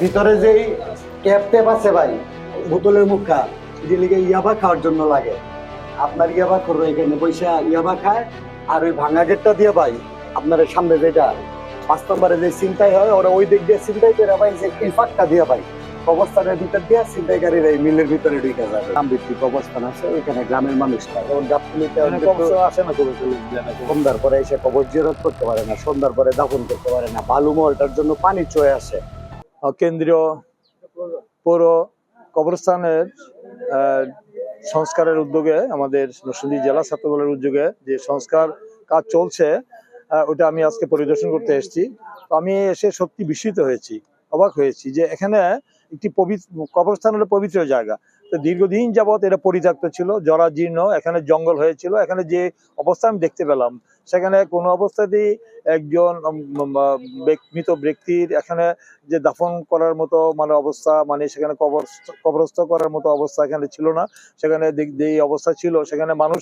ভিতরে যেই tap tap আছে ভাই, বোতলের মুখা যে লিগে ইয়াবা খাওয়ার জন্য লাগে। আপনার ইয়াবা করবো এখানে পয়সা ইয়াবা খায়। আর ওই ভাঙা গেটটা দিয়ে ভাই আপনার সামনে যেটা 5 নম্বরে যে চিন্তাই হয় ওরা ওই দিক দিয়ে চিন্তাই করে ভাই যে এই ফাঁকটা দিয়ে ভাই কবরস্থানের ভিতর দিয়ে চিন্তাইকারীরা এই মিলের ভিতরে ঢুকে যাবে। গ্রাম ভিত্তিক কবরস্থান আছে ওইখানে গ্রামের মানুষরা যেমন গাবতলীতে আসে না, সন্ধ্যার পরে এসে কবর জিয়ারত করতে পারে না, সন্ধ্যার পরে দাফন করতে পারে না, বালু মহলটার জন্য পানি চয়ে আসে। কেন্দ্রীয় পৌর কবরস্থানের সংস্কারের উদ্যোগে আমাদের নরসিংদী জেলা ছাত্রদলের উদ্যোগে যে সংস্কার কাজ চলছে ওটা আমি আজকে পরিদর্শন করতে এসেছি। তো আমি এসে সত্যি বিস্মিত হয়েছি, অবাক হয়েছি যে এখানে একটি কবরস্থান হলো পবিত্র জায়গা। তো দীর্ঘদিন যাবৎ এটা পরিত্যক্ত ছিল, জরাজীর্ণ, এখানে জঙ্গল হয়েছিল। এখানে যে অবস্থা আমি দেখতে পেলাম সেখানে কোনো অবস্থাতেই একজন মৃত ব্যক্তির এখানে যে দাফন করার মতো অবস্থা, সেখানে কবরস্থ করার মতো অবস্থা এখানে ছিল না। সেখানে যে অবস্থা ছিল সেখানে মানুষ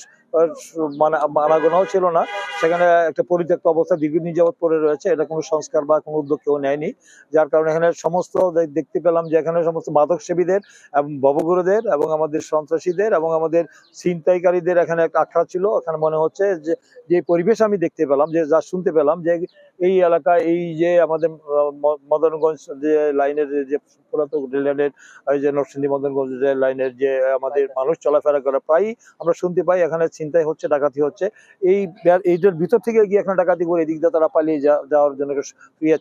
আনাগোনাও ছিল না। সেখানে একটা পরিত্যক্ত অবস্থা দীর্ঘদিন যাবৎ পড়ে রয়েছে। এটা কোনো সংস্কার বা কোনো উদ্যোগ কেউ নেয়নি, যার কারণে এখানে সমস্ত দেখতে পেলাম যে এখানে সমস্ত মাদক সেবীদের এবং ভবঘুরেদের এবং আমাদের সন্ত্রাসীদের এবং আমাদের ছিনতাইকারীদের এখানে একটা আখড়া ছিল। এখানে মনে হচ্ছে যে পরিবেশ আমি দেখতে পেলাম, যে যা শুনতে পেলাম, যে এই এলাকায় এই যে আমাদের মদনগঞ্জ যে লাইনের যে পুরাতন রেল লাইনের যে নরসিংদী মদনগঞ্জ রেল লাইনের যে আমাদের মানুষ চলাফেরা করে প্রায়ই আমরা শুনতে পাই এখানে ছিনতাই হচ্ছে, ডাকাতি হচ্ছে। এইটার ভিতর থেকে গিয়ে এখানে ডাকাতি করে এদিক দিয়ে তারা পালিয়ে যাওয়ার জন্য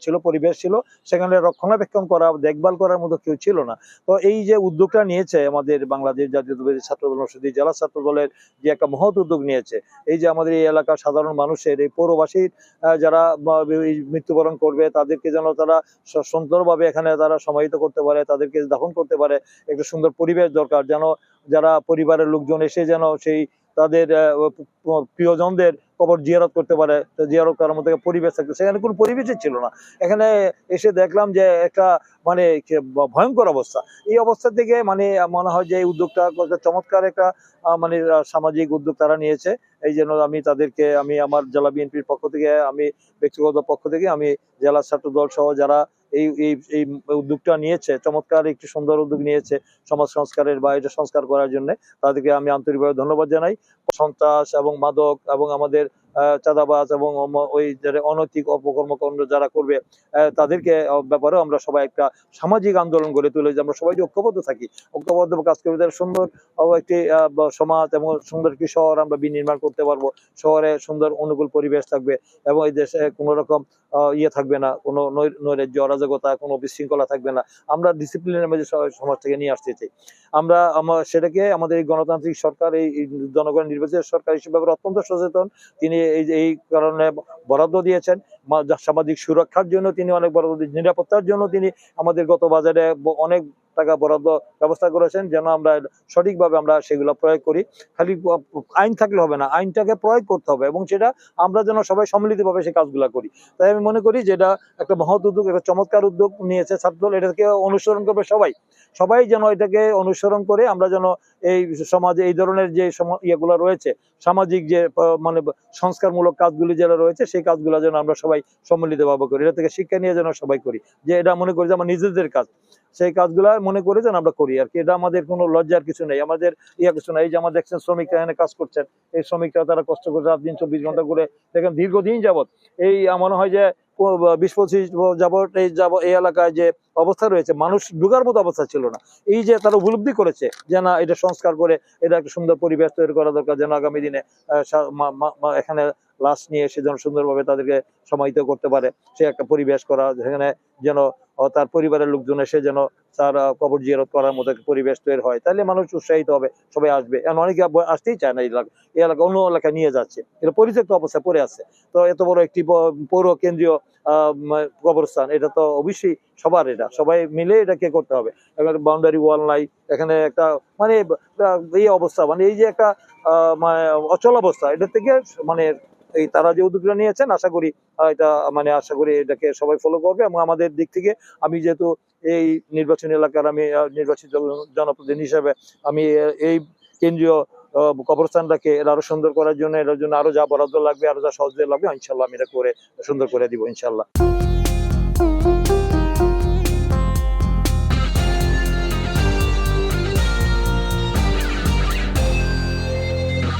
ছিল, পরিবেশ ছিল। সেখানে রক্ষণাবেক্ষণ করা, দেখভাল করার মতো কেউ ছিল না। তো এই যে উদ্যোগটা নিয়েছে আমাদের বাংলাদেশ জাতীয়তাবাদী ছাত্রদল নরসিংদী জেলা ছাত্রদলের যে একটা মহৎ উদ্যোগ নিয়েছে, এই যে আমাদের এই এলাকার সাধারণ মানুষের, এই পৌরবাসীর যারা মৃত্যুবরণ করবে তাদেরকে যেন তারা সুন্দরভাবে এখানে তারা সমাহিত করতে পারে, তাদেরকে দাফন করতে পারে। একটা সুন্দর পরিবেশ দরকার, যেন যারা পরিবারের লোকজন এসে যেন সেই তাদের প্রিয়জনদের কবর জিয়ারত করতে পারে, জিয়ারত করার মতো পরিবেশ থাকতো। সেখানে কোনো পরিবেশই ছিল না। এখানে এসে দেখলাম যে একটা ভয়ঙ্কর অবস্থা। এই অবস্থা থেকে মনে হয় যে এই উদ্যোগটা চমৎকার একটা সামাজিক উদ্যোগ তারা নিয়েছে। এই জন্য আমি তাদেরকে আমার জেলা বিএনপির পক্ষ থেকে, আমি ব্যক্তিগত পক্ষ থেকে, আমি জেলা ছাত্রদল সহ যারা এই এই উদ্যোগটা নিয়েছে, চমৎকার একটি সুন্দর উদ্যোগ নিয়েছে সমাজ সংস্কারের বা এটা সংস্কার করার জন্য, তাদেরকে আমি আন্তরিকভাবে ধন্যবাদ জানাই। সন্ত্রাস এবং মাদক এবং আমাদের চাঁদাবাজ এবং ওই অনৈতিক অপকর্মকাণ্ড যারা করবে তাদেরকে ব্যাপারেও আমরা সবাই একটা সামাজিক আন্দোলন গড়ে তুলে যে আমরা সবাই যে ঐক্যবদ্ধ থাকি, ঐক্যবদ্ধ কাজ করবে, তারা সুন্দর একটি সমাজ এবং সুন্দর একটি শহর আমরা বিনির্মাণ করতে পারবো। শহরে সুন্দর অনুকূল পরিবেশ থাকবে এবং এই দেশে কোনো রকম থাকবে না, কোনো নৈরাজ্য, অরাজকতা, কোনো বিশৃঙ্খলা থাকবে না। আমরা ডিসিপ্লিনের মধ্যে সমাজটাকে নিয়ে আসতে চাই। আমরা সেটাকে আমাদের এই গণতান্ত্রিক সরকার, এই জনগণ নির্বাচিত সরকার হিসেবে অত্যন্ত সচেতন। তিনি এই কারণে বরাদ্দ দিয়েছেন সামাজিক সুরক্ষার জন্য, তিনি অনেক বরাদ্দ, নিরাপত্তার জন্য তিনি আমাদের গত বাজারে অনেক টাকা বরাদ্দ ব্যবস্থা করেছেন, যেন আমরা সঠিকভাবে আমরা সেগুলো প্রয়োগ করি। খালি আইন থাকলে হবে না, আইনটাকে প্রয়োগ করতে হবে এবং সেটা আমরা যেন সবাই সম্মিলিতভাবে সেই কাজগুলো করি। তাই আমি মনে করি যে এটা একটা মহৎ উদ্যোগ, একটা চমৎকার উদ্যোগ নিয়েছে ছাত্রদল। এটাকে অনুসরণ করবে সবাই যেন এটাকে অনুসরণ করে আমরা যেন এই সমাজে এই ধরনের যে ইয়েগুলো রয়েছে, সামাজিক যে সংস্কারমূলক কাজগুলি যেটা রয়েছে, সেই কাজগুলো যেন আমরা সবাই সম্মিলিতভাবে করি। এটা থেকে শিক্ষা নিয়ে যেন সবাই করি, যে এটা মনে করি যে আমার নিজেদের কাজ, সেই কাজগুলা মনে করে যেন আমরা করি আর কি। এটা আমাদের কোনো লজ্জার কিছু নেই, আমাদের কিছু নাই। এই যে আমার দেখছেন শ্রমিকরা এখানে কাজ করছেন, এই শ্রমিকরা তারা কষ্ট করে রাত দিন 24 ঘন্টা করে দেখেন দীর্ঘদিন যাবৎ। এই মনে হয় যে 20-25 যাবৎ এই এলাকায় যে অবস্থা রয়েছে, মানুষ ঢুকার মতো অবস্থা ছিল না। এই যে তারা উপলব্ধি করেছে যে না, এটা সংস্কার করে এটা একটা সুন্দর পরিবেশ তৈরি করা দরকার, যেন আগামী দিনে এখানে লাশ নিয়ে এসে যেন সুন্দরভাবে তাদেরকে সমাহিত করতে পারে, সে একটা পরিবেশ করা, যেখানে যেন তার পরিবারের লোকজন এসে যেন তার কবর জিয়ারত করার মতো পরিবেশ তৈরি হয়। তাহলে মানুষ উৎসাহিত হবে, সবাই আসবে। অনেকে আসতেই চায় না এই এলাকা অন্য এলাকায় নিয়ে যাচ্ছে, এটা পরিত্যক্ত অবস্থায় পড়ে আছে। তো এত বড় একটি পৌর কেন্দ্রীয় কবরস্থান, এটা তো অবশ্যই সবার, এটা সবাই মিলে এটাকে করতে হবে। এখানে বাউন্ডারি ওয়াল নাই, এখানে একটা এই অবস্থা, এই যে একটা অচল অবস্থা, এটা থেকে এই তারা যে উদ্যোগটা নিয়েছেন, আশা করি এটা আশা করি এটাকে সবাই ফলো করবে। এবং আমাদের দিক থেকে আমি যেহেতু এই নির্বাচনী এলাকার আমি নির্বাচিত জনপ্রতিনিধি হিসেবে আমি এই কেন্দ্রীয় কবরস্থানটাকে আরো সুন্দর করার জন্য, এটার জন্য আরো যা বরাদ্দ লাগবে, আরো যা সহযোগিতা লাগবে, ইনশাল্লাহ আমি এটা করে সুন্দর করে দিব ইনশাল্লাহ।